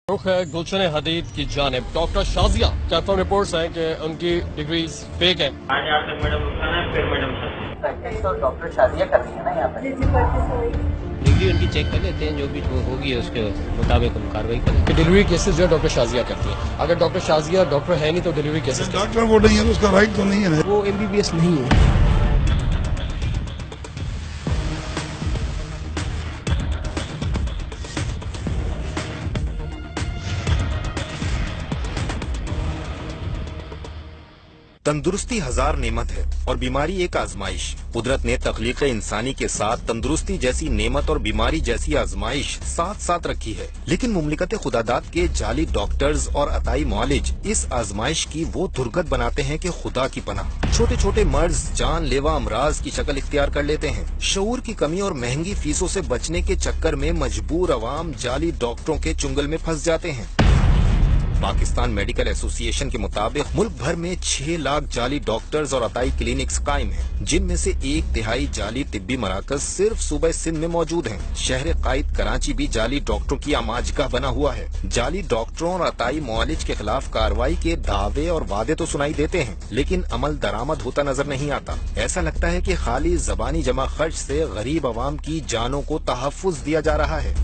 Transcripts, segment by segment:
रुख है गुलशन हदीद की जानिब। डॉक्टर शाजिया कंफर्म रिपोर्ट्स हैं कि उनकी डिग्रीज फेक है। आज तक मैडम रुकना है, फिर मैडम सर तो डॉक्टर शाजिया कर रही है ना यहाँ पर। डिग्री उनकी चेक कर लेते हैं, जो भी होगी उसके मुताबिक हम कार्रवाई करेंगे। डिलीवरी केसेस जो है डॉक्टर शाजिया करती है। अगर डॉक्टर शाजिया डॉक्टर है नहीं तो डिलीवरी केसेस डॉक्टर वो नहीं है तो उसका राइट तो नहीं है। वो MBBS नहीं है। तंदुरुस्ती हजार नेमत है और बीमारी एक आजमाइश। कुदरत ने तख्लीक इंसानी के साथ तंदुरुस्ती जैसी नेमत और बीमारी जैसी आजमाइश साथ साथ रखी है, लेकिन मुमलिकत खुदादात के जाली डॉक्टर्स और अताई मुआलिज इस आजमाइश की वो दुर्गत बनाते हैं कि खुदा की पनाह। छोटे छोटे मर्ज जानलेवा अमराज की शक्ल इख्तियार कर लेते हैं। शऊर की कमी और महंगी फीसों से बचने के चक्कर में मजबूर अवाम जाली डॉक्टरों के चुंगल में फंस जाते हैं। पाकिस्तान मेडिकल एसोसिएशन के मुताबिक मुल्क भर में 6 लाख जाली डॉक्टर्स और अताई क्लिनिक्स कायम हैं, जिनमें से 1/3 जाली तिब्बी मराकज सिर्फ सूबे सिंध में मौजूद हैं। शहर कायद कराची भी जाली डॉक्टरों की आमाजगाह बना हुआ है। जाली डॉक्टरों और अताई मुआलिज के खिलाफ कार्रवाई के दावे और वादे तो सुनाई देते हैं, लेकिन अमल दरामद होता नजर नहीं आता। ऐसा लगता है कि खाली जबानी जमा खर्च से गरीब अवाम की जानों को तहफ्फुज दिया जा रहा है।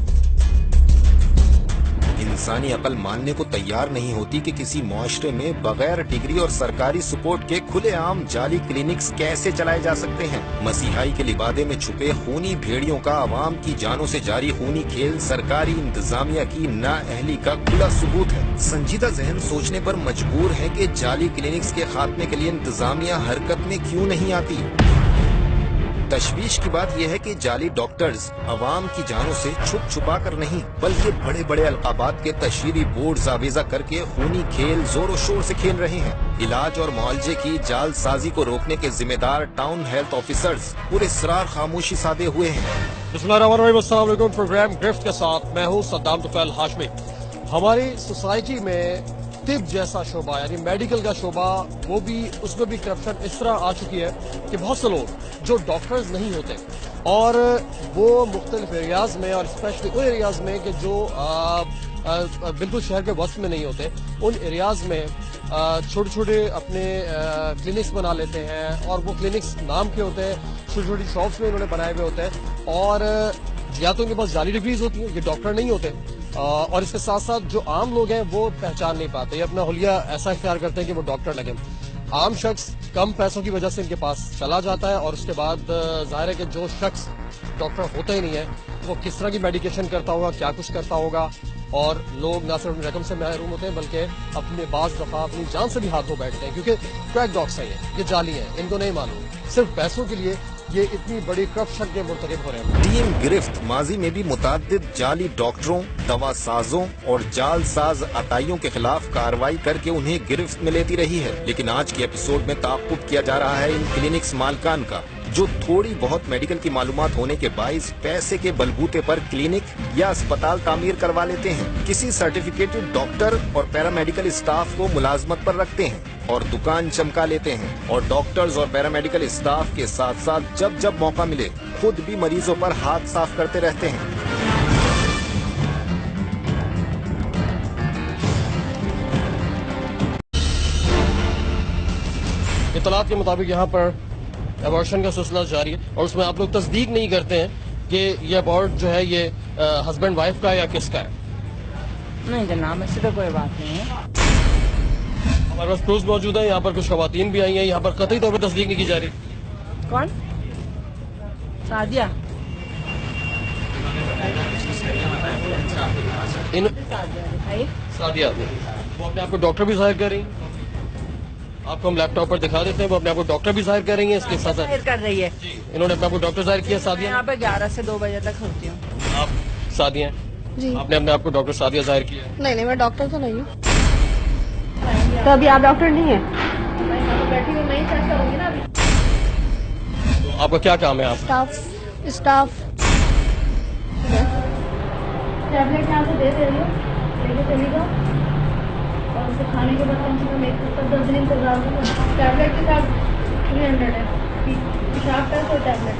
इंसानी अकल मानने को तैयार नहीं होती कि किसी मुआशरे में बगैर डिग्री और सरकारी सपोर्ट के खुलेआम जाली क्लिनिक्स कैसे चलाए जा सकते हैं। मसीहाई के लिबादे में छुपे खूनी भेड़ियों का अवाम की जानों से जारी खूनी खेल सरकारी इंतजामिया की नाअहली का खुला सबूत है। संजीदा जहन सोचने पर मजबूर है कि जाली क्लिनिक्स के खात्मे के लिए इंतजामिया हरकत में क्यों नहीं आती। तशवीश की बात यह है कि जाली डॉक्टर्स अवाम की जानों से छुप छुपा कर नहीं, बल्कि बड़े बड़े अलकाबात के तशहीरी बोर्ड जावेजा करके खूनी खेल जोरों शोर से खेल रहे हैं। इलाज और मुआलजे की जालसाजी को रोकने के जिम्मेदार टाउन हेल्थ ऑफिसर्स पूरे इसरार खामोशी साधे हुए हैं। बिस्मिल्लाहिर्रहमानिर्रहीम। प्रोग्राम गिरफ्त के साथ मैं हूँ सद्दाम तुफैल हाशमी। हमारी सोसाइटी में तिब जैसा शोबा यानी मेडिकल का शोबा, वो भी उसमें भी करप्शन इस तरह आ चुकी है कि बहुत से लोग जो डॉक्टर्स नहीं होते और वो मुख्तलिफ एरियाज में और स्पेशली उन एरियाज में कि जो बिल्कुल शहर के वस्त में नहीं होते, उन एरियाज में छोटे छोटे अपने क्लिनिक्स बना लेते हैं। और वो क्लिनिक्स नाम के होते हैं, छोटी छोटी शॉप्स में इन्होंने बनाए हुए होते हैं और या तो उनके पास जाली डिग्रीज होती हैं, ये डॉक्टर नहीं होते। और इसके साथ साथ जो आम लोग हैं वो पहचान नहीं पाते, ये अपना हुलिया ऐसा इख्तियार करते हैं कि वो डॉक्टर लगे। आम शख्स कम पैसों की वजह से इनके पास चला जाता है और उसके बाद जाहिर है कि जो शख्स डॉक्टर होता ही नहीं है वो किस तरह की मेडिकेशन करता होगा, क्या कुछ करता होगा। और लोग न सिर्फ रकम से महरूम होते हैं बल्कि अपने बाज दफा अपनी जान से भी हाथ धो बैठते हैं, क्योंकि क्रैक डॉक्स हैं, ये जाली हैं, इनको नहीं मालूम। सिर्फ पैसों के लिए ये इतनी बड़ी करप्शन के मुर्तकिब हो रहे हैं। टीम गिरफ्त माजी में भी मुताद्दिद जाली डॉक्टरों, दवा साजों और जालसाज अताइयों के खिलाफ कार्रवाई करके उन्हें गिरफ्त में लेती रही है, लेकिन आज के एपिसोड में ताक़ुब किया जा रहा है इन क्लिनिक्स मालकान का, जो थोड़ी बहुत मेडिकल की मालूमात होने के बाइस पैसे के बलबूते पर क्लिनिक या अस्पताल तामीर करवा लेते हैं। किसी सर्टिफिकेटेड डॉक्टर और पैरामेडिकल स्टाफ को मुलाजमत पर रखते हैं और दुकान चमका लेते हैं, और डॉक्टर्स और पैरामेडिकल स्टाफ के साथ साथ जब जब मौका मिले खुद भी मरीजों पर हाथ साफ करते रहते हैं। इत्तलात के मुताबिक यहाँ पर अबॉर्शन का सिलसिला जारी है और उसमें आप लोग तस्दीक नहीं करते हैं कि ये अबॉर्ट जो है ये हस्बैंड वाइफ का या किसका है। नहीं जनाब, ऐसी तो कोई बात नहीं है। हमारे पास प्रूफ मौजूद है, यहाँ पर कुछ खवातीन भी आई हैं, यहाँ पर कतई तौर पर तस्दीक नहीं की जा रही। कौन? सादिया? सादिया वो अपने आपको डॉक्टर भी जाहिर कर रही हैं। आपको हम लैपटॉप पर दिखा देते हैं, वो अपने आपको डॉक्टर भी जाहिर कर रही हैं। इसके साथ जाहिर कर रही है इन्होंने अपने आपको डॉक्टर जाहिर किया। सादिया यहाँ पे 11 से 2 बजे तक होती हूँ। आप सादिया जी। आपने अपने आपको डॉक्टर सादिया जाहिर किया? नहीं, मैं डॉक्टर तो नहीं हूँ। तो अभी आप डॉक्टर नहीं है? बैठी हूँ, नहीं चेक करूँगी ना अभी। तो आपका क्या काम है? आप स्टाफ टैबलेट यहाँ से दे रही हो, लेके चली जाओ और उसे खाने के बाद कम से कम 1 हफ्ता 10 दिन इंतजार करो। टैबलेट के साथ 300 है, पेशाब का कोई टैबलेट,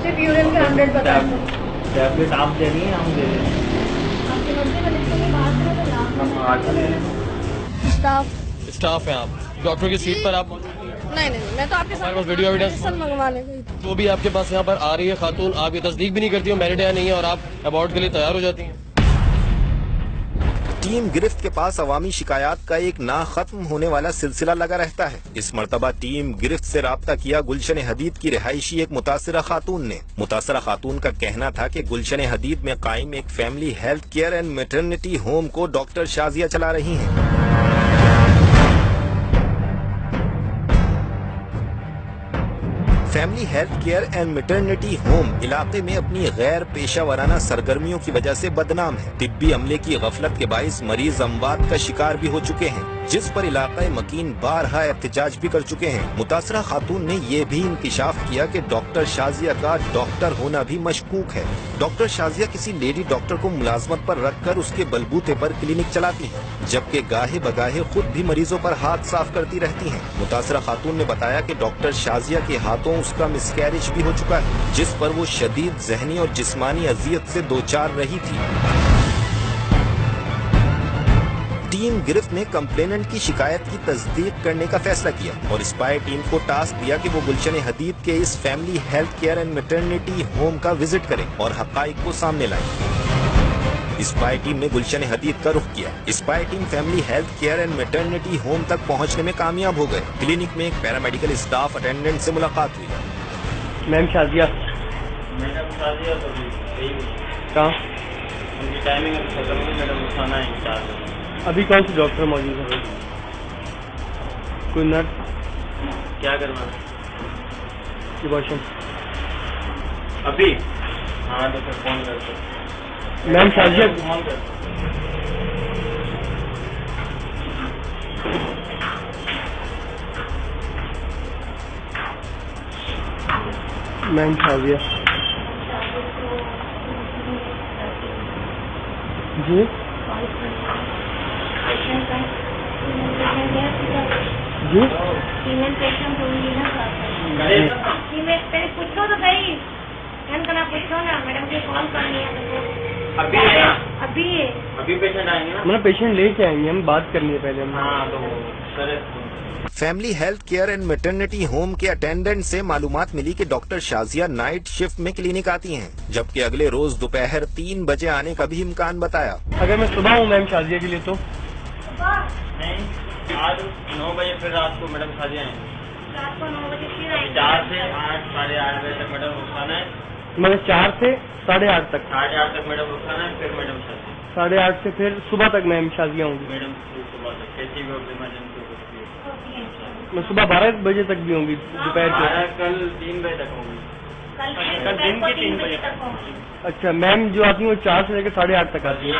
सिर्फ यूरिन का 100 बता दो। टैबलेट आप दे रही हैं, हम दे रहे हैं। आपके पास स्टाफ स्टाफ है आप, डॉक्टर की सीट पर आप मौजूद नहीं हैं? नहीं, मैं तो आपके हमारे साथ पास वीडियो एविडेंस मेडिसिन मंगवाने गई थी। जो भी आपके पास यहाँ पर आ रही है खातून, आप ये तस्दीक भी नहीं करती हो मैरिड है नहीं है और आप अबॉर्ट के लिए तैयार हो जाती हैं। टीम गिरफ्त के पास अवामी शिकायत का एक ना खत्म होने वाला सिलसिला लगा रहता है। इस मर्तबा टीम गिरफ्त से राब्ता किया गुलशन हदीद की रिहायशी एक मुतासरा खातून ने। मुतासरा खातून का कहना था कि गुलशन हदीद में कायम एक family health care and maternity home को डॉक्टर शाजिया चला रही हैं। Family health care and maternity home इलाके में अपनी गैर पेशा वराना सरगर्मियों की वजह से बदनाम है। तिब्बी अमले की गफलत के बाइस मरीज अमवात का शिकार भी हो चुके हैं, जिस पर इलाका मकीन बारहा एहतजाज भी कर चुके हैं। मुतासरा खातून ने ये भी इंकिशाफ किया कि डॉक्टर शाजिया का डॉक्टर होना भी मशकूक है। डॉक्टर शाजिया किसी लेडी डॉक्टर को मुलाजमत पर रखकर उसके बलबूते पर क्लिनिक चलाती हैं, जबकि गाहे बगाहे खुद भी मरीजों पर हाथ साफ करती रहती हैं। मुतासरा खातून ने बताया कि डॉक्टर शाजिया के हाथों उसका मिसकैरेज भी हो चुका है, जिस पर वो शदीद जहनी और जिस्मानी अजियत से दो चार रही थी। टीम गिरफ्त ने कंप्लेनेंट की शिकायत की तस्दीक करने का फैसला किया और स्पाई टीम को टास्क दिया कि वो गुलशन हदीद के इस family health care and maternity home का विजिट करें और हकाइक को सामने लाएं। स्पाई टीम ने गुलशन हदीद का रुख किया। Spy team family health care and maternity home तक पहुंचने में कामयाब हो गए। क्लिनिक में एक पैरामेडिकल स्टाफ अटेंडेंट से मुलाकात हुई। मैम शाजिया मैडम शाजिया तो कहाँ? उनकी टाइमिंग अभी खत्म हुई मैडम, खाना है इंचार्ज। अभी कौन सी डॉक्टर मौजूद है? कोई नर्स? क्या करना डिवोशन? अभी? हाँ तो फिर फोन करते। मैम शाजिया फोन करते। मैम शाजिया जी जी फीमेल पेशेंट होंगी ना पहले पूछो तो सही ना, पूछो ना मैडम की कॉल करनी है। अभी है ना? अभी पेशेंट आएंगे ना? मतलब पेशेंट लेके आएंगे, हम बात करनी है पहले हम। हाँ तो sir family health care and maternity home के अटेंडेंट से मालूमात मिली कि डॉक्टर शाजिया नाइट शिफ्ट में क्लिनिक आती हैं, जबकि अगले रोज दोपहर 3 बजे आने का भी इम्कान बताया। अगर मैं सुबह हूँ मैम शाजिया के लिए तो नहीं, आज 9 बजे फिर रात को मैडम शाजिया आएंगे। रात को 9 बजे फिर आएंगे। 4 से 8 साढ़े 8 बजे तक मैडम रुखाना है। मतलब 4 से 8:30 तक? 8:30 तक मैडम रुखाना है, फिर मैडम शाजिया 8:30 से फिर सुबह तक मैम शाजिया होंगी। मैडम सुबह तक कैसी भी इमरजेंसी मैं सुबह 12 बजे तक भी होंगी, दोपहर के? कल 3 बजे तक होंगी। कल दिन के 3 बजे तक होंगी। अच्छा, मैम जो आती है वो 4 से लेकर 8:30 तक आती है?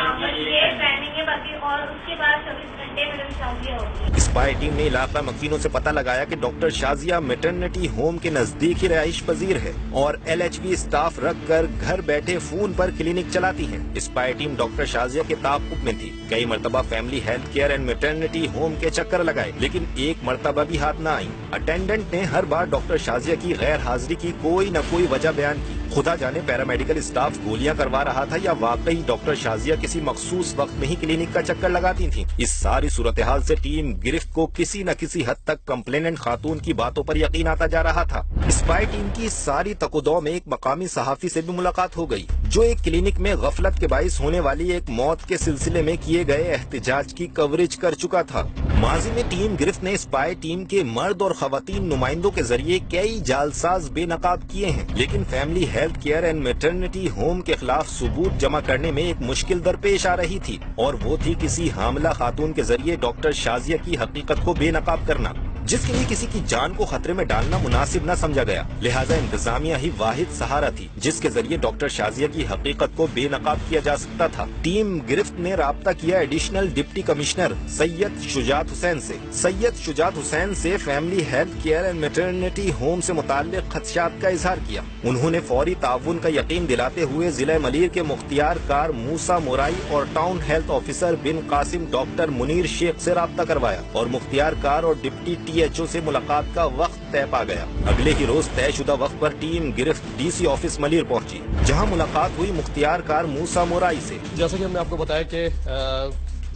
ये टाइमिंग है बाकी, और उसके बाद 24 घंटे मैडम शाजिया होगी। स्पाई टीम ने इलाका मकीनों से पता लगाया कि डॉक्टर शाजिया मैटरनिटी होम के नजदीक ही रहाइश पजीर है और LHB स्टाफ रखकर घर बैठे फोन पर क्लिनिक चलाती है। स्पाई टीम डॉक्टर शाजिया के ताक़ुब में थी। कई मरतबा family health care and maternity home के चक्कर लगाए, लेकिन एक मरतबा भी हाथ न आई। अटेंडेंट ने हर बार डॉक्टर शाजिया की गैर हाजिरी की कोई न कोई वजह बयान की। खुदा जाने पैरामेडिकल स्टाफ गोलियां करवा रहा था या वाकई डॉक्टर शाजिया किसी मखसूस वक्त में ही क्लिनिक का चक्कर लगाती थी। इस सारी सूरत हाल से टीम गिरफ्त को किसी न किसी हद तक कंप्लेनेंट खातून की बातों पर यकीन आता जा रहा था। स्पाई टीम की सारी तकुदौ में एक मकामी सहाफी से भी मुलाकात हो गई, जो एक क्लिनिक में गफलत के बाइस होने वाली एक मौत के सिलसिले में किए गए एहतजाज की कवरेज कर चुका था। माजी में टीम गिरफ्त ने स्पाई टीम के मर्द और खवातीन नुमाइंदों के जरिए कई जालसाज बेनकाब किए हैं, लेकिन family health care and maternity home के खिलाफ सबूत जमा करने में एक मुश्किल दरपेश आ रही थी, और वो थी किसी हामला खातून के जरिए डॉक्टर शाजिया की हकीकत को बेनकाब करना, जिसके लिए किसी की जान को खतरे में डालना मुनासिब न समझा गया। लिहाजा इंतजामिया ही वाहिद सहारा थी जिसके जरिए डॉक्टर शाजिया की हकीकत को बेनकाब किया जा सकता था। टीम गिरफ्त ने राब्ता किया additional deputy commissioner Syed Shujaat Hussain से। सैयद शुजात हुसैन से family health care and maternity home से मुताल्लिक खदशात का इजहार किया। उन्होंने फौरी ताउन का यकीन दिलाते हुए जिला मलीर के मुख्तियार कार मूसा मोराई और टाउन हेल्थ ऑफिसर बिन कासिम डॉक्टर मुनीर शेख से राब्ता करवाया और मुख्तियार कार और डिप्टी THO से मुलाकात का वक्त तय पा गया। अगले ही रोज तयशुदा वक्त पर टीम गिरफ्त DC ऑफिस मलीर पहुंची, जहां मुलाकात हुई मुख्तियार कार मूसा मोराई से। जैसा कि हमने आपको बताया कि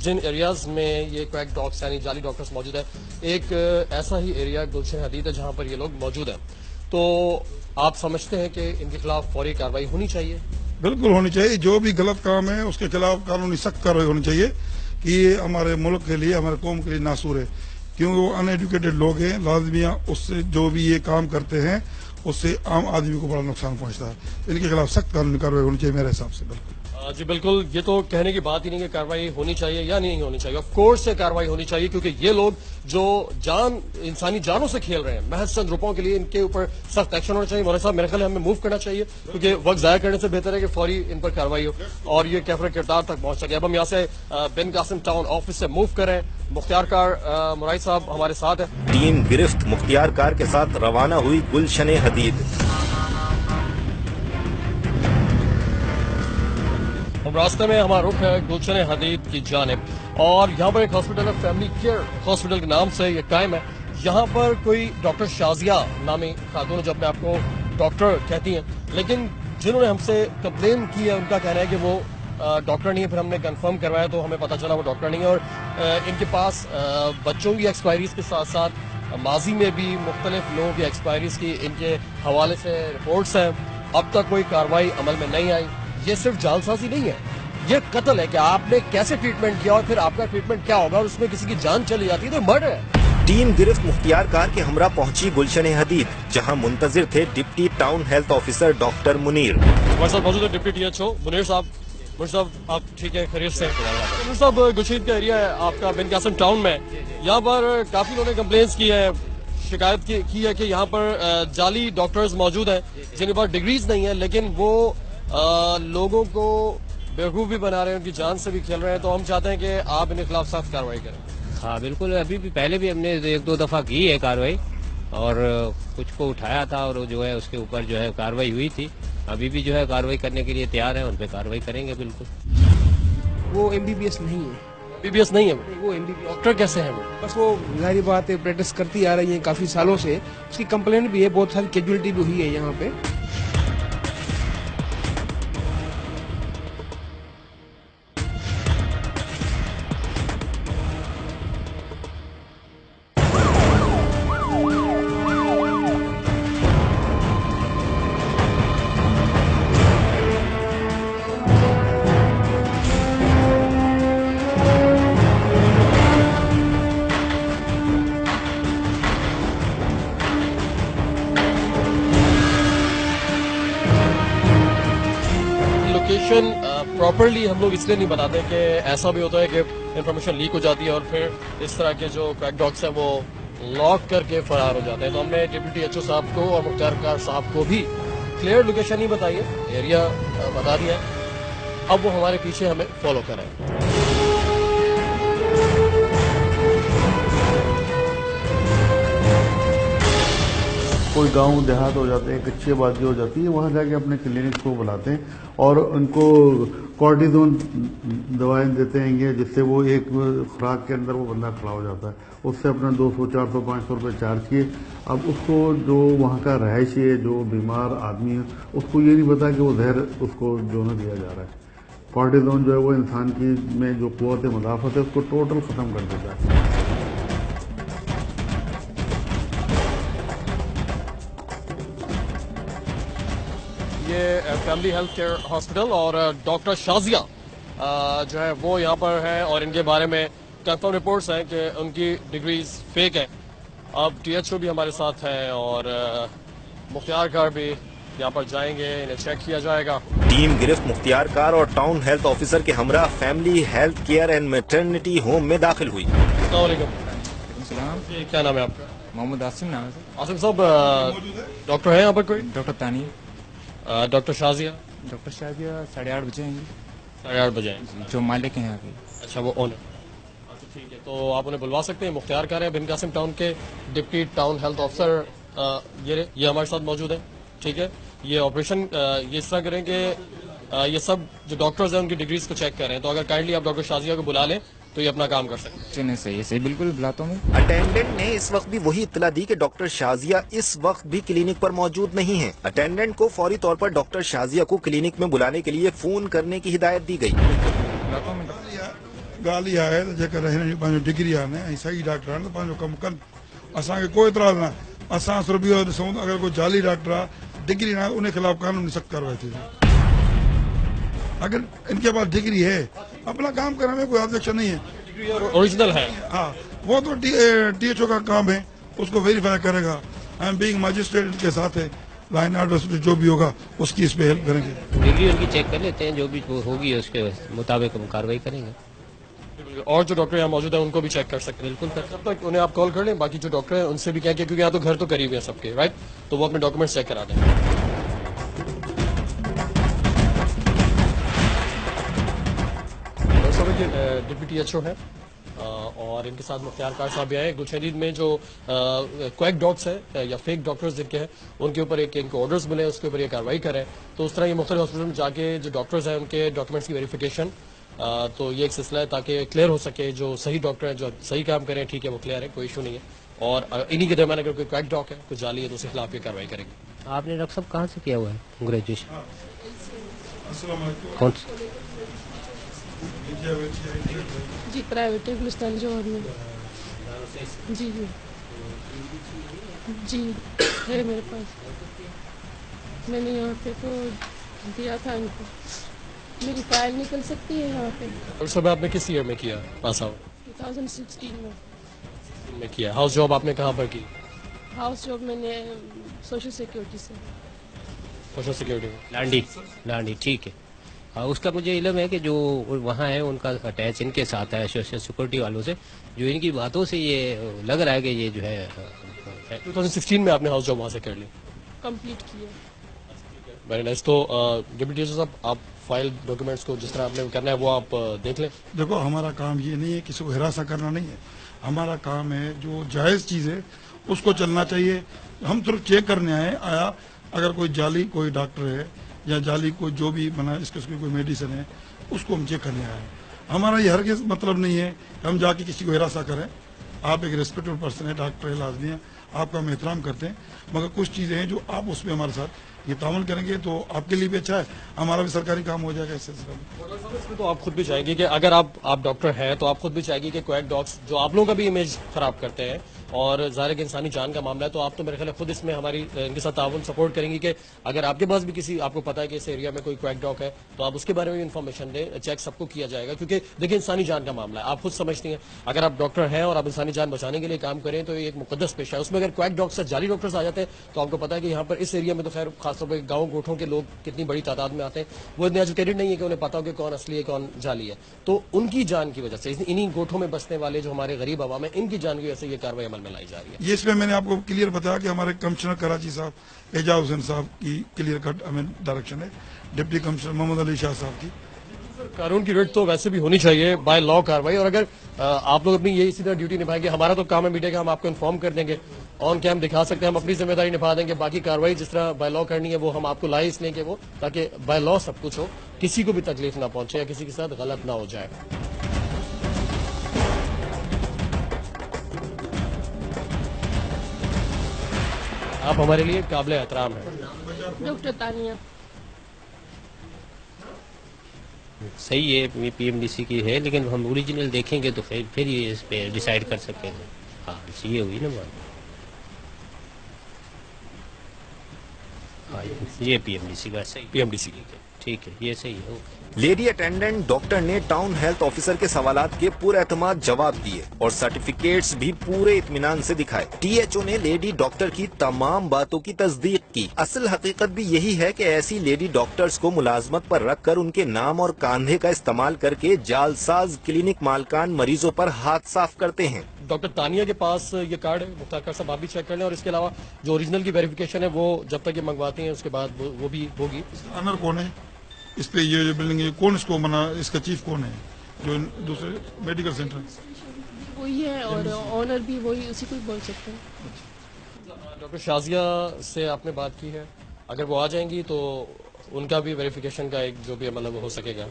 जिन एरियाज में ये क्वैक डॉग्स यानी जाली डॉक्टर्स मौजूद है, एक ऐसा ही एरिया गुलशन हदीद है जहां पर ये लोग मौजूद हैं। तो आप समझते हैं कि इनके खिलाफ फौरी कार्रवाई होनी चाहिए? बिल्कुल होनी चाहिए। जो भी गलत काम है उसके खिलाफ कानूनी सख्त कार्रवाई होनी चाहिए कि ये हमारे मुल्क के लिए, हमारे कौम के लिए नासूर है, क्योंकि वो अनएजुकेटेड लोग हैं। लाजमिया उससे जो भी ये काम करते हैं उससे आम आदमी को बड़ा नुकसान पहुंचता है। इनके खिलाफ सख्त कानूनी कार्रवाई होनी चाहिए मेरे हिसाब से। बिल्कुल जी बिल्कुल, ये तो कहने की बात ही नहीं कि कार्रवाई होनी चाहिए या नहीं होनी चाहिए। ऑफ कोर्स से कार्रवाई होनी चाहिए, क्योंकि ये लोग जो इंसानी जानों से खेल रहे हैं, महज चंद रुपयों के लिए, इनके ऊपर सख्त एक्शन होना चाहिए। मौलाना साहब, मेरे ख्याल हमें मूव करना चाहिए, क्योंकि वक्त जाया करने से बेहतर है कि फौरी इन पर कार्रवाई हो और ये कैफर किरदार तक पहुंच सके। अब हम यहाँ से बिन कासिम टाउन ऑफिस से मूव करें। मुख्तियार कार मुराई साहब हमारे साथ है। टीम गिरफ्त मुख्तियार कार के साथ रवाना हुई गुलशन हदीद। हम रास्ते में हमारा रुख है गुलशन हदीद की जानिब, और यहाँ पर एक हॉस्पिटल है, फैमिली केयर हॉस्पिटल के नाम से ये कायम है। यहाँ पर कोई डॉक्टर शाजिया नामी खातून जो अपने आप को डॉक्टर कहती हैं, लेकिन जिन्होंने हमसे कंप्लेन की है उनका कहना है कि वो डॉक्टर नहीं है। फिर हमने कंफर्म करवाया तो हमें पता चला वो डॉक्टर नहीं है। और इनके पास बच्चों की एक्सपायरीज के साथ साथ माजी में भी मुख्तलिफ लोगों की एक्सपायरीज की इनके हवाले से रिपोर्ट्स हैं। अब तक कोई कार्रवाई अमल में नहीं आई। ये सिर्फ जालसाजी नहीं है, ये कत्ल है कि आपने कैसे ट्रीटमेंट किया और फिर आपका ट्रीटमेंट क्या होगा और उसमें किसी की जान चली जाती है तो मर्डर है। टीम गिरफ्त मुख्तियार कार के हमरा पहुंची गुलशन हदीद, जहां मुंतजिर थे deputy town health officer doctor Munir. हमारे साथ मौजूद है डिप्टी THO मुनीर साहब। मुनीर साहब, आप ठीक है, खैरियत से? मुनीर साहब, गुलशन का एरिया है आपका बिन कासिम टाउन में। यहाँ पर काफी लोगों ने कंप्लेंट्स की है, शिकायत की है कि यहाँ पर जाली डॉक्टर्स मौजूद हैं जिनके पास डिग्रीज नहीं है, लेकिन वो लोगों को बेवकूफ भी बना रहे हैं, उनकी जान से भी खेल रहे हैं। तो हम चाहते हैं कि आप इनके खिलाफ सख्त कार्रवाई करें। हाँ बिल्कुल, अभी भी पहले भी हमने 1-2 दफा की है कार्रवाई और कुछ को उठाया था और जो है उसके ऊपर जो है कार्रवाई हुई थी। अभी भी जो है कार्रवाई करने के लिए तैयार है, उन पर कार्रवाई करेंगे बिल्कुल। वो MBBS नहीं है। MBBS नहीं है वो MBBS डॉक्टर कैसे है वो? बस वो जाहिर बात है प्रैक्टिस करती आ रही है काफी सालों से। उसकी कंप्लेंट भी है, बहुत सारी कैजुअलिटी भी हुई है यहाँ पे। लोकेशन प्रॉपरली हम लोग इसलिए नहीं बताते कि ऐसा भी होता है कि इंफॉर्मेशन लीक हो जाती है और फिर इस तरह के जो क्रैक डॉग्स हैं वो लॉक करके फरार हो जाते हैं। तो हमने डिप्टी THO साहब को और मुख्तियार कार साहब को भी क्लियर लोकेशन नहीं बताई है, एरिया बता दिया है। अब वो हमारे पीछे हमें फॉलो करें। कोई गांव देहात हो जाते हैं, कच्ची आबादी हो जाती है, वहां जाके अपने क्लिनिक को बुलाते हैं और उनको कॉर्टिजोन दवाएं देते हैं जिससे वो एक खुराक के अंदर वो बंदा खड़ा हो जाता है। उससे अपना 200, 400, 500 रुपये चार्ज किए। अब उसको जो वहाँ का रहायशी है, जो बीमार आदमी है, उसको ये नहीं पता कि वो जहर उसको जो न दिया जा रहा है। कॉर्टिजोन जो है वो इंसान की में जो क़ुव्वत मुदाफ़त है उसको टोटल ख़त्म कर देता है। ये फैमिली हेल्थ केयर हॉस्पिटल और डॉक्टर शाजिया जो है वो यहाँ पर है और इनके बारे में कंफर्म रिपोर्ट्स हैं कि उनकी डिग्रीज फेक है। अब THO भी हमारे साथ है और मुख्तियार कार भी यहाँ पर जाएंगे, इन्हें चेक किया जाएगा। टीम गिरफ्त मुख्तियार कार और टाउन हेल्थ ऑफिसर के हमरा family health care and maternity home में दाखिल हुई। अस्सलाम वालेकुम। क्या नाम है आपका? मोहम्मद आसिम नाम है सर। आसिम साहब, डॉक्टर है यहाँ पर कोई? डॉक्टर तानी। डॉक्टर शाजिया? डॉक्टर शाजिया 8:30 बजे आएंगे। 8:30 बजे? जो मालिक हैं यहाँ के। अच्छा, वो ओनर। अच्छा ठीक है, तो आप उन्हें बुलवा सकते हैं। मुख्तियार कार है बिन कासिम टाउन के डिप्टी टाउन हेल्थ ऑफिसर, ये हमारे साथ मौजूद है। ठीक है, ये ऑपरेशन ये इस तरह करें कि ये सब जो डॉक्टर्स हैं उनकी डिग्रीज को चेक कर रहे हैं, तो अगर काइंडली आप डॉक्टर शाजिया को बुला लें तो ये अपना काम कर सकते हैं। चलिए सही है, सही बिल्कुल बुलाता हूँ। अटेंडेंट ने इस वक्त भी वही इत्तला दी कि डॉक्टर शाजिया इस वक्त भी क्लिनिक पर मौजूद नहीं है। अटेंडेंट को फौरी तौर पर डॉक्टर शाजिया को क्लिनिक में बुलाने के लिए फोन करने की हिदायत दी गई। ब्लातों में ॻाल्हि इहा आहे त जेकर हिन पंहिंजो डिग्री आहे न ऐं सही डॉक्टर आहिनि त पंहिंजो कमु कनि, असांखे कोई इतराज़ न आहे। असां सिर्फ़ु इहो ॾिसूं त अगरि कोई जाली डॉक्टर आहे, डिग्री न आहे, उन खिलाफ कानूनी सख्त कार्रवाई थींदी। अगर इनके पास डिग्री है, अपना काम करने में कोई ऑब्जेक्शन नहीं है, ओरिजिनल है। हाँ, वो तो DHO का काम है, उसको वेरीफाई करेगा। आई एम बीइंग मजिस्ट्रेट इनके साथ है, लाइन ऑर्डर जो भी होगा उसकी इस पे हेल्प करेंगे। डिग्री उनकी चेक कर लेते हैं, जो भी वो होगी उसके मुताबिक हम कार्रवाई करेंगे। और जो डॉक्टर यहाँ मौजूद है उनको भी चेक कर सकते हैं। बिल्कुल, तब तक उन्हें आप कॉल कर लें, बाकी जो डॉक्टर हैं उनसे भी क्या क्योंकि यहाँ तो घर तो करीब है सबके, राइट, तो वो अपने डॉक्यूमेंट्स चेक करा दें। डिप्टी HO है और इनके साथ मुख्तार कार साहब भी आए। गुलशनीद में जो क्वैक डॉक्स है या फेक डॉक्टर्स जिनके हैं उनके ऊपर इनको ऑर्डर्स मिले, उसके ऊपर ये कार्रवाई करें। तो उस तरह ये मुख्तलिफ हॉस्पिटल में जाके जो डॉक्टर्स हैं उनके डॉक्यूमेंट्स की वेरिफिकेशन, तो ये एक सिलसिला है ताकि क्लियर हो सके। जो सही डॉक्टर हैं जो सही काम करें, ठीक है, वो क्लियर है, कोई इशू नहीं है। और इन्हीं के दरमियान अगर कोई क्वैक डॉक है, कुछ जाली है, तो उसके खिलाफ ये कार्रवाई करेंगे। आपने डॉक्टर साहब कहाँ से किया हुआ है ग्रेजुएशन? कौन सा? जी प्राइवेट है, गुलिस्तान जौहर में। जी जी जी है मेरे पास। मैंने यहाँ पे तो दिया था इनको। मेरी फाइल निकल सकती है यहाँ पे। और सब आपने किस ईयर में किया पास आउट? 2016 में किया। हाउस जॉब आपने कहाँ पर की? हाउस जॉब मैंने सोशल सिक्योरिटी से। सोशल सिक्योरिटी में लांडी, ठीक है। उसका मुझे इल्म है कि जो वहाँ है उनका अटैच इनके साथ है सोशल सिक्योरिटी वालों से, जो इनकी बातों से ये लग रहा है कि ये जो है 2016 में आपने हाउस जॉब वहाँ से कर ली, कंप्लीट किया। Very nice. तो डिप्टी HO साहब, आप फाइल डॉक्यूमेंट्स को जिस तरह आपने करना है वो आप देख लें। देखो, हमारा काम ये नहीं है किसी को हिरासा करना नहीं है, हमारा काम है जो जायज़ चीज़ है उसको चलना चाहिए। हम सिर्फ चेक करने आया अगर कोई जाली कोई डॉक्टर है या जाली कोई जो भी बना इसके कोई मेडिसिन है, उसको हम चेक करने आए हैं। हमारा ये हर किस मतलब नहीं है हम जाके किसी को हिरासा करें। आप एक रिस्पेक्टेड पर्सन है, डॉक्टर है, लाजमी है, आपका हम एहतराम करते हैं, मगर कुछ चीज़ें हैं जो आप उसमें हमारे साथ ये तामल करेंगे तो आपके लिए भी अच्छा है, हमारा भी सरकारी काम हो जाएगा इस सिलसिले में। इसमें तो आप खुद भी चाहेंगे कि अगर आप डॉक्टर हैं तो आप खुद भी चाहेंगे कि क्वैक डॉग्स जो आप लोगों का भी इमेज खराब करते हैं और ज़ाहिर है इंसानी जान का मामला है, तो आप तो मेरे ख्याल खुद इसमें हमारी इनके साथ ताउन सपोर्ट करेंगी कि अगर आपके पास भी किसी आपको पता है कि इस एरिया में कोई क्वैक डॉग है तो आप उसके बारे में भी इन्फॉर्मेशन दें, चेक सबको किया जाएगा। क्योंकि देखिए इंसानी जान का मामला है, आप खुद समझती हैं, अगर आप डॉक्टर हैं और आप इंसानी जान बचाने के लिए काम करें तो ये एक मुकद्दस पेशा है। उसमें अगर क्वैक डॉग से जाली डॉक्टर्स आ जाते हैं तो आपको पता है कि यहाँ पर इस एरिया में तो खैर खासतौर पर गाँव गोठों के लोग कितनी बड़ी तादाद में आते हैं, वो इतने एजुकेटेड नहीं है कि उन्हें पता हो कि कौन असली है कौन जाली है। तो उनकी जान की वजह से इन्हीं गोठों में बसने वाले जो हमारे गरीब आवाम है, इनकी जान की वजह से ये कार्रवाई अमल में लाई जा रही है। इसमें मैंने आपको क्लियर बताया कि हमारे कमिश्नर कराची साहब एजाज हुसैन साहब की क्लियर कट हमें डायरेक्शन है, डिप्टी कमिश्नर मोहम्मद अली शाह साहब की। कानून की रेट तो वैसे भी होनी चाहिए, बाय लॉ कार्रवाई। और अगर आप लोग अपनी ये इसी तरह ड्यूटी निभाएंगे, हमारा तो काम है मीडिया का, हम आपको इन्फॉर्म कर देंगे, ऑन कैम दिखा सकते हैं, हम अपनी जिम्मेदारी निभा देंगे। बाकी कार्रवाई जिस तरह बाय लॉ करनी है वो हम आपको लाई इसलिए कि वो ताकि बाय लॉ सब कुछ हो, किसी को भी तकलीफ ना पहुंचे या किसी के साथ गलत ना हो जाए। आप हमारे लिए काबिल एहतराम हैं। डॉक्टर तानिया सही है, PMDC की है, लेकिन हम ओरिजिनल देखेंगे तो फिर ये इस पे डिसाइड कर सकेंगे। हाँ, ये हुई ना बात। हाँ, ये PMDC का सही, PMDC की ठीक है, ये सही है। लेडी अटेंडेंट डॉक्टर ने टाउन हेल्थ ऑफिसर के सवालात के पूरे एतमाद जवाब दिए और सर्टिफिकेट्स भी पूरे इत्मीनान से दिखाए। THO ने लेडी डॉक्टर की तमाम बातों की तस्दीक की। असल हकीकत भी यही है कि ऐसी लेडी डॉक्टर्स को मुलाजमत पर रखकर उनके नाम और कांधे का इस्तेमाल करके जालसाज क्लिनिक मालकान मरीजों पर हाथ साफ करते हैं। डॉक्टर तानिया के पास ये कार्ड है, मुख्तार कार साहब आप भी चेक कर लें। और इसके अलावा जो ओरिजिनल की वेरिफिकेशन है वो जब तक ये मंगवाते हैं उसके बाद वो भी होगी। ऑनर कौन है इस पे, ये जो बिल्डिंग है कौन इसको बना, इसका चीफ कौन है? जो दूसरे मेडिकल सेंटर वही है और ऑनर भी वही, उसी को ही बोल सकते हैं। डॉक्टर शाजिया से आपने बात की है, अगर वो आ जाएंगी तो उनका भी वेरिफिकेशन का एक जो भी मतलब हो सकेगा।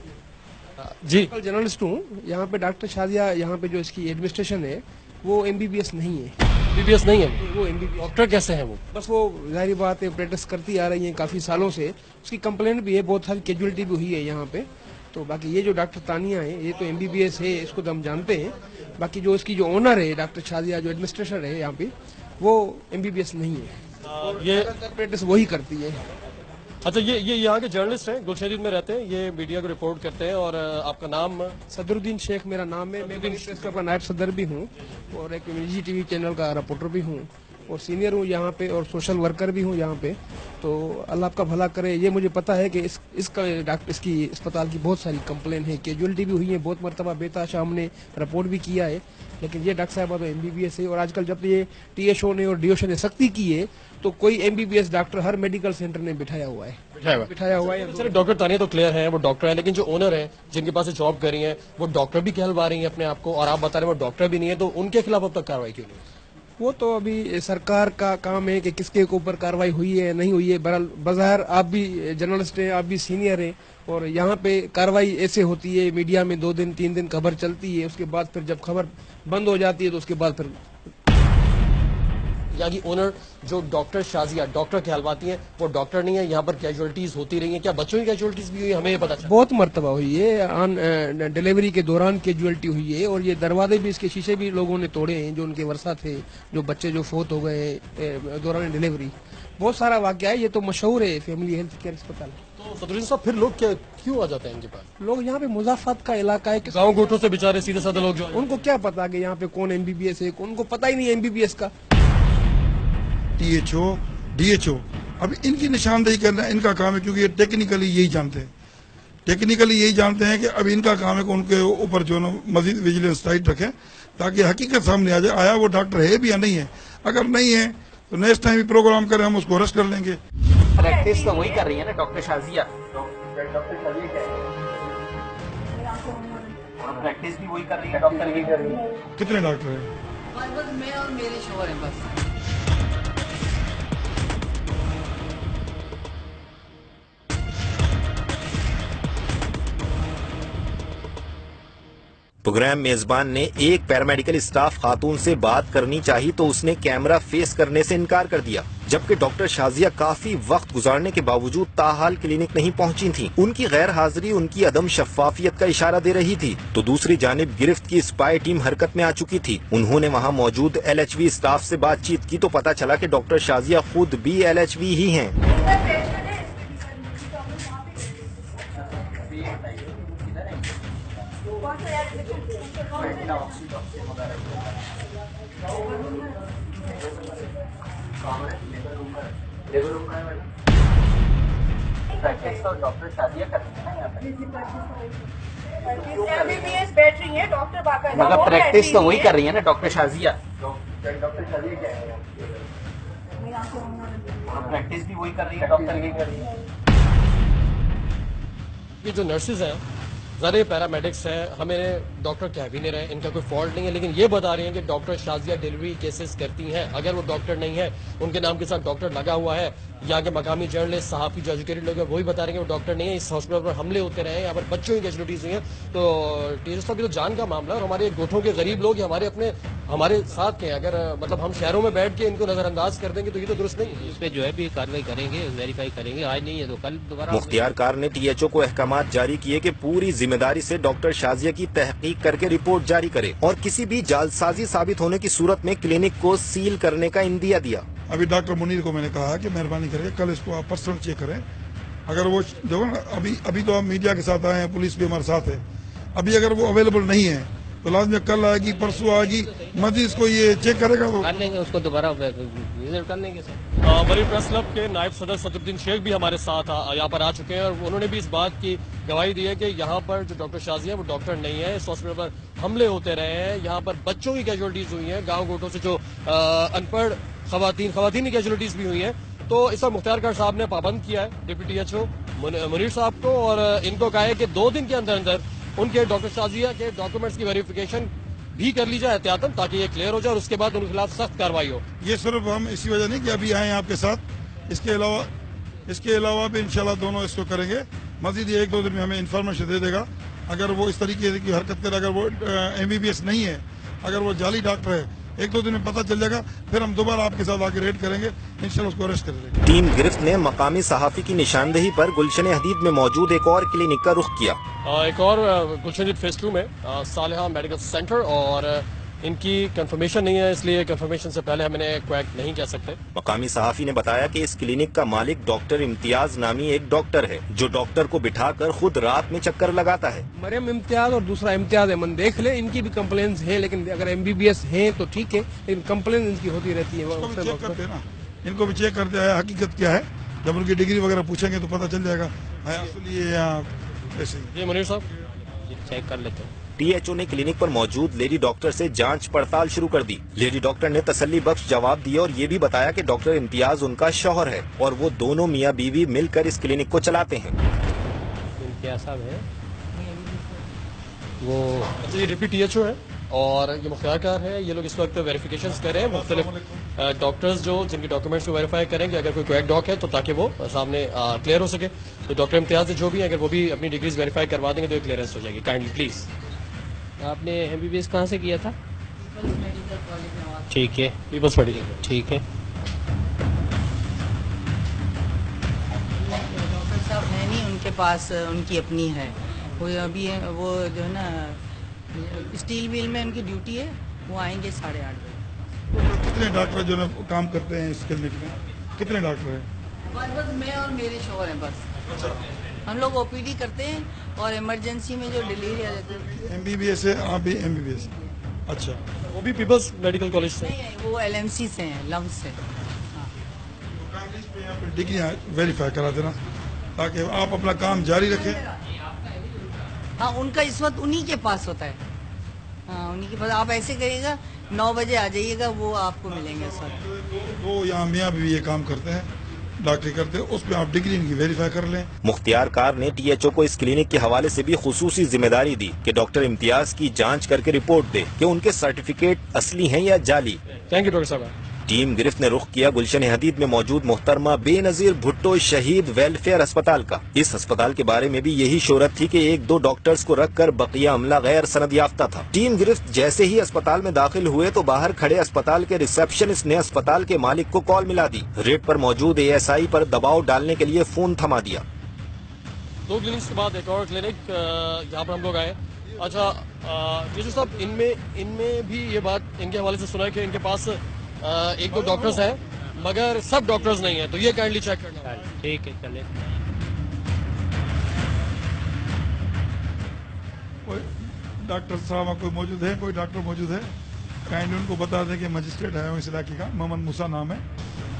जी, जर्नलिस्ट हूँ यहाँ पे। डॉक्टर शाजिया यहाँ पे जो इसकी एडमिनिस्ट्रेशन है वो MBBS नहीं है। MBBS नहीं है वो MBBS डॉक्टर कैसे हैं वो? बस वो जाहिर बात है प्रैक्टिस करती आ रही हैं काफ़ी सालों से। उसकी कंप्लेंट भी है, बहुत सारी कैजुअलिटी भी हुई है यहाँ पे। तो बाकी ये जो डॉक्टर तानिया है ये तो MBBS है, इसको तो हम जानते हैं। बाकी जो इसकी जो ओनर है डॉक्टर शाजिया, जो एडमिनिस्ट्रेटर है यहाँ पे, वो MBBS नहीं है, ये प्रैक्टिस वही करती है। अच्छा, ये यहाँ के जर्नलिस्ट हैं, गुलशहरीद में रहते हैं, ये मीडिया को रिपोर्ट करते हैं। और आपका नाम? सदरुद्दीन शेख मेरा नाम है। मैं प्रेस क्लब का नायब सदर भी हूँ और एक निजी TV चैनल का रिपोर्टर भी हूँ और सीनियर हूँ यहाँ पे और सोशल वर्कर भी हूँ यहाँ पे। तो अल्लाह आपका भला करे। ये मुझे पता है कि इसकी अस्पताल की बहुत सारी कंप्लेन है, कैजुअलिटी भी हुई है बहुत मरतबा, बेताशा हमने रिपोर्ट भी किया है। लेकिन ये डॉक्टर साहब तो MBBS है और आजकल जब ये THO ने और DOC ने सख्ती की है तो कोई MBBS डॉक्टर हर मेडिकल सेंटर ने बिठाया हुआ है। सर, डॉक्टर तानिया तो क्लियर है, वो डॉक्टर है, लेकिन जो ओनर है जिनके पास जॉब कर रही है वो डॉक्टर भी कहलवा रही है अपने आप को, और आप बता रहे हैं वो डॉक्टर भी नहीं है, तो उनके खिलाफ अब तक कार्रवाई क्यों नहीं? वो तो अभी सरकार का काम है कि किसके ऊपर कार्रवाई हुई है नहीं हुई है। बहरहाल बाजार आप भी जर्नलिस्ट हैं, आप भी सीनियर हैं और यहाँ पे कार्रवाई ऐसे होती है, मीडिया में 2 दिन 3 दिन खबर चलती है, उसके बाद फिर जब खबर बंद हो जाती है तो उसके बाद फिर यहाँ की ओनर जो डॉक्टर शाजिया डॉक्टर कहलवाती हैं वो डॉक्टर नहीं है। यहाँ पर कैजुअलिटीज होती रही हैं, क्या बच्चों की कैजुअलिटीज भी हुई, हमें ये पता चला? बहुत मरतबा हुई है, ऑन डिलीवरी के दौरान कैजुअलिटी हुई है और ये दरवाजे भी, इसके शीशे भी लोगों ने तोड़े हैं जो उनके वर्षा थे, जो बच्चे जो फोत हो गए दौरान डिलीवरी। बहुत सारा वाकया है, ये तो मशहूर है फैमिली हेल्थ केयर अस्पताल। तो सदरुद्दीन साहब, फिर लोग क्यों आ जाते हैं इनके पास? लोग यहाँ पे मुजाफत का इलाका है, गाँव गोटों से बेचारे सीधे साधे लोग जो उनको क्या पता कि यहाँ पे कौन MBBS है, उनको पता ही नहीं है MBBS का। THO, DHO अब इनकी निशानदेही करना इनका काम है, क्योंकि ये टेक्निकली यही जानते हैं कि अब इनका काम है कि उनके ऊपर जो है मजीद विजिलेंस टाइट रखें ताकि हकीकत सामने आ जाए, आया वो डॉक्टर है भी या नहीं है। अगर नहीं है तो नेक्स्ट टाइम भी प्रोग्राम करें, हम उसको अरेस्ट कर लेंगे। प्रैक्टिस तो वही कर रही है ना डॉक्टर शाजिया, प्रैक्टिस भी वही कर रही है, डॉक्टर भी कर रही है। कितने डॉक्टर हैं? मैं और मेरे शोहर हैं बस। प्रोग्राम मेजबान ने एक पैरामेडिकल स्टाफ खातून से बात करनी चाहिए तो उसने कैमरा फेस करने से इनकार कर दिया, जबकि डॉक्टर शाजिया काफी वक्त गुजारने के बावजूद ताहाल क्लिनिक नहीं पहुंची थी। उनकी गैर हाजिरी उनकी अदम शफाफियत का इशारा दे रही थी। तो दूसरी जानिब गिरफ्त की स्पाई टीम हरकत में आ चुकी थी। उन्होंने वहां मौजूद LHV स्टाफ से बातचीत की तो पता चला कि डॉक्टर शाजिया खुद भी LHV ही हैं। प्रैक्टिस तो डॉक्टर शाजिया कर रही है ना यहाँ पे, MBBS बैठ रही है डॉक्टर बाकायदा, मगर प्रैक्टिस तो वही कर रही है ना डॉक्टर शाजिया, प्रैक्टिस भी वही कर रही है, डॉक्टर भी कर रही है। ये जो नर्सेज हैं, ज़्यादा ये पैरामेडिक्स हैं, हमें डॉक्टर कह भी नहीं रहे, इनका कोई फॉल्ट नहीं है, लेकिन ये बता रही हैं कि डॉक्टर शाजिया डिलीवरी केसेस करती हैं। अगर वो डॉक्टर नहीं है, उनके नाम के साथ डॉक्टर लगा हुआ है, यहाँ के मकामी जर्नलिस्ट सहाफ़ी जो एजुकेटेड लोग हैं वही बता रहे हैं कि वो डॉक्टर नहीं है। इस हॉस्पिटल पर हमले होते रहे, यहाँ पर बच्चों की कैजुअलिटीज हुई हैं। तो THO साहब, ये तो जान का मामला है और हमारे गोठों के गरीब लोग हमारे साथ के, अगर मतलब हम शहरों में बैठ के इनको नजरअंदाज कर देंगे तो ये तो दुरुस्त नहीं है। इस पे जो है भी कार्रवाई करेंगे, वेरीफाई करेंगे, आज नहीं है तो कल दोबारा। मुख्तियार कार ने THO को अहकामात जारी किए कि पूरी जिम्मेदारी से डॉक्टर शाजिया की तहकीक करके रिपोर्ट जारी करे और किसी भी जालसाजी साबित होने की सूरत में क्लिनिक को सील करने का इंदिया दिया। अभी डॉक्टर मुनीर को मैंने कहा कि मेहरबानी करके कल इसको आप पर्सनल चेक करें। अगर वो देखो ना, अभी तो आप मीडिया के साथ आए हैं, पुलिस भी हमारे साथ है, अभी अगर वो अवेलेबल नहीं है तो लाजमी कल आएगी, परसों आएगी, मजीद इसको ये चेक करेगा, वो कर लेंगे, उसको दोबारा विजिट कर लेंगे सर। मरीन प्रेस क्लब के नायब सदर सदरुद्दीन शेख भी हमारे साथ यहाँ पर आ चुके हैं और उन्होंने भी इस बात की गवाही दी है कि यहाँ पर जो डॉक्टर शाजिया है वो डॉक्टर नहीं है। इस हॉस्पिटल पर हमले होते रहे हैं, यहाँ पर बच्चों की कैजुअलिटीज हुई हैं, गाँव गोटों से जो अनपढ़ खवातीन की कैजुअलिटीज भी हुई हैं। तो इस पर मुख्तियार कार साहब ने पाबंद किया है डिप्टी THO मुनीर साहब को और इनको कहा है कि 2 दिन के अंदर अंदर उनके डॉक्टर शाजिया के डॉक्यूमेंट्स की वेरिफिकेशन भी कर ली जाए एहतियातन, ताकि ये क्लियर हो जाए और उसके बाद उनके खिलाफ सख्त कार्रवाई हो। ये सिर्फ हम इसी वजह नहीं कि अभी आए हैं आपके साथ, इसके अलावा भी इंशाल्लाह दोनों इसको करेंगे। मजीद 1-2 दिन में हमें इन्फॉर्मेशन दे देगा। अगर वो इस तरीके की हरकत करे, अगर वो MBBS नहीं है, अगर वो जाली डॉक्टर है 1-2 दिन में पता चल जाएगा, फिर हम दोबारा आपके साथ आके रेड करेंगे, इंशाल्लाह उसको अरेस्ट करेंगे। टीम गिरफ्त ने मकामी सहाफी की निशानदेही पर गुलशन हदीद में मौजूद एक और क्लिनिक का रुख किया। एक और गुलशन फेज 2 में सालेहा मेडिकल सेंटर, और इनकी कंफर्मेशन नहीं है, इसलिए कंफर्मेशन से पहले हम इन्हें क्वैक नहीं कह सकते। मकामी सहाफी ने बताया कि इस क्लिनिक का मालिक डॉक्टर इम्तियाज नामी एक डॉक्टर है, जो डॉक्टर को बिठाकर खुद रात में चक्कर लगाता है। मरियम इम्तियाज और दूसरा इम्तियाज अहमद देख ले, इनकी भी कंप्लेंट्स हैं, लेकिन अगर MBBS हैं तो ठीक है, लेकिन कंप्लेंट इनकी होती रहती है। इनको भी चेक करते हैं हकीकत क्या है, जब उनकी डिग्री वगैरह पूछेंगे तो पता चल जाएगा ऐसे। जी मुनीर साहब चेक कर लेते हैं। THO ने क्लिनिक पर मौजूद लेडी डॉक्टर से जांच पड़ताल शुरू कर दी। लेडी डॉक्टर ने तसल्ली बख्श जवाब दिया और ये भी बताया कि डॉक्टर इम्तियाज उनका शौहर है और वो दोनों मियाँ बीवी मिलकर इस क्लिनिक को चलाते हैं। इम्तियाज साहब है वो, ये डिप्टी THO है और ये मुख्तियार है। ये लोग इस वक्त वेरिफिकेशन कर रहे हैं, मुख्तलिफ डॉक्टर्स जो जिनके डॉक्यूमेंट्स को वेरीफाई करेंगे, अगर कोई क्वैक डॉक है तो ताकि वो सामने क्लियर हो सके। तो डॉक्टर इम्तियाज जो भी है, अगर वो भी अपनी डिग्रीज वेरीफाई करवा देंगे तो क्लियरेंस हो जाएगी। Kindly please. आपने MBBS कहाँ से किया था? ठीक है, पीपल्स मेडिकल। ठीक है। डॉक्टर साहब है नहीं उनके पास, उनकी अपनी है वो, अभी वो जो है ना स्टील मिल में उनकी ड्यूटी है, वो आएंगे 8:30 बजे। कितने डॉक्टर जो है काम करते हैं इस क्लिनिक में, कितने डॉक्टर हैं? बस मैं और मेरे शोहर हैं बस। हम लोग OPD करते हैं और इमरजेंसी में जो डिलीवरी आ जाती है। MBBS है, आप भी MBBS? अच्छा, वो भी पीपल्स मेडिकल कॉलेज से? नहीं, वो LMC से हैं, लम्स से। डिग्री वेरीफाई करा देना ताकि आप अपना काम जारी रखें। हाँ, उनका इस वक्त उन्हीं के पास होता है। हाँ, उन्हीं के पास। आप ऐसे करिएगा 9 बजे आ जाइएगा, वो आपको मिलेंगे इस वक्त। वो यहाँ मियाँ भी ये काम करते हैं, डॉक्टरी करते हैं, उस पर आप डिग्री इनकी वेरीफाई कर लें। मुख्तियार कार ने THO को इस क्लिनिक के हवाले से भी खुसूसी जिम्मेदारी दी कि डॉक्टर इम्तियाज की जांच करके रिपोर्ट दे कि उनके सर्टिफिकेट असली हैं या जाली। थैंक यू डॉक्टर साहब। टीम गिरफ्त ने रुख किया गुलशन हदीद में मौजूद मोहतरमा बेनजीर भुट्टो शहीद वेलफेयर अस्पताल का। इस अस्पताल के बारे में भी यही शोहरत थी कि 1-2 डॉक्टर्स को रखकर बकिया अमला गैर सनद याफ्ता था। टीम गिरफ्त जैसे ही अस्पताल में दाखिल हुए तो बाहर खड़े अस्पताल के रिसेप्शनिस्ट ने अस्पताल के मालिक को कॉल मिला दी। रेड पर मौजूद ASI पर दबाव डालने के लिए फोन थमा दिया। 2 क्लिनिक्स के बाद एक और क्लिनिक यहाँ पर हम लोग आए। अच्छा, THO साहब, इनमें भी ये बात इनके हवाले से सुना है कि इनके पास 1-2 डॉक्टर्स हैं, मगर सब डॉक्टर्स नहीं हैं, तो ये काइंडली चेक करना। ठीक है, चले। कोई डॉक्टर साहब कोई मौजूद है? कोई डॉक्टर मौजूद है? काइंडली उनको बता दें कि मजिस्ट्रेट है इस इलाके का, मोहम्मद मूसा नाम है।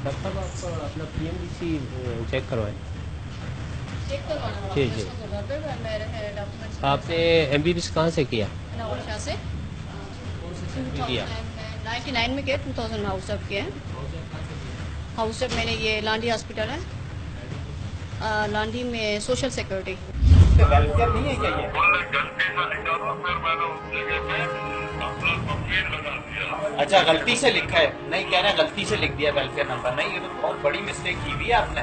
डॉक्टर साहब आप अपना PMDC चेक करवाएं। जी जी। आपने MBBS कहाँ से किया? से किया 99 में किया, 2000 में हाउस सर्व किया है। हाउस सर्व मैंने ये लांडी हॉस्पिटल है, लांडी में सोशल सिक्योरिटी। वेलफेयर नहीं है क्या ये? अच्छा, गलती से लिखा है? नहीं, कह रहे हैं गलती से लिख दिया वेलफेयर नंबर। नहीं, ये तो बहुत बड़ी मिस्टेक की हुई है आपने।